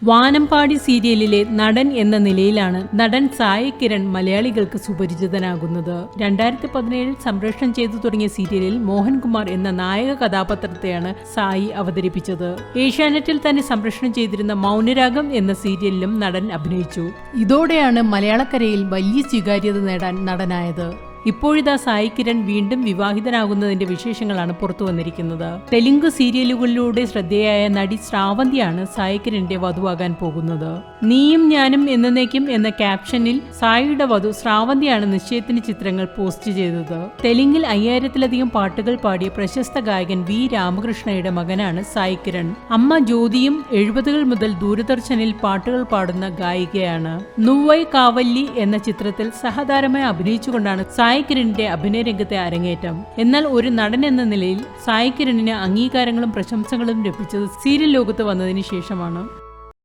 വാനമ്പാടി സീരിയലിലെ നടൻ എന്ന നിലയിലാണ് നടൻ സായി കിരൺ മലയാളികൾക്ക് സുപരിചിതനാകുന്നത്. 2017 സംപ്രേഷണം ചെയ്തു തുടങ്ങിയ സീരിയലിൽ മോഹൻകുമാർ എന്ന നായക കഥാപാത്രത്തെയാണ് സായി അവതരിപ്പിച്ചത്. ഏഷ്യാനെറ്റിൽ തന്നെ സംപ്രേഷണം ചെയ്തിരുന്ന മൗനരാഗം എന്ന സീരിയലിലും നടൻ അഭിനയിച്ചു. ഇതോടെയാണ് മലയാളക്കരയിൽ വലിയ സ്വീകാര്യത നേടാൻ നടനായത്. ഇപ്പോഴിതാ സായി കിരൺ വീണ്ടും വിവാഹിതനാകുന്നതിന്റെ വിശേഷങ്ങളാണ് പുറത്തു വന്നിരിക്കുന്നത്. തെലുങ്ക് സീരിയലുകളിലൂടെ ശ്രദ്ധേയായ നടി ശ്രാവന്തിയാണ് സായി കിരണിന്റെ വധുവാകാൻ പോകുന്നത്. നീയും ഞാനും എന്നേക്കും എന്ന ക്യാപ്ഷനിൽ സായിയുടെ വധു ശ്രാവന്തിയാണ് നിശ്ചയത്തിന് ചിത്രങ്ങൾ പോസ്റ്റ് ചെയ്തത്. തെലുങ്കിൽ 5000-ലധികം പാട്ടുകൾ പാടിയ പ്രശസ്ത ഗായകൻ വി രാമകൃഷ്ണയുടെ മകനാണ് സായി കിരൺ. അമ്മ ജ്യോതിയും 70കൾ മുതൽ ദൂരദർശനിൽ പാട്ടുകൾ പാടുന്ന ഗായികയാണ്. നുവൈ കാവല്ലി എന്ന ചിത്രത്തിൽ സഹതാരമായി അഭിനയിച്ചുകൊണ്ടാണ് സായി കിരണിന്റെ അഭിനയ രംഗത്തെ അരങ്ങേറ്റം. എന്നാൽ ഒരു നടൻ എന്ന നിലയിൽ സായി കിരണിന് അംഗീകാരങ്ങളും പ്രശംസകളും ലഭിച്ചത് സീരിയൽ ലോകത്ത് വന്നതിന് ശേഷമാണ്.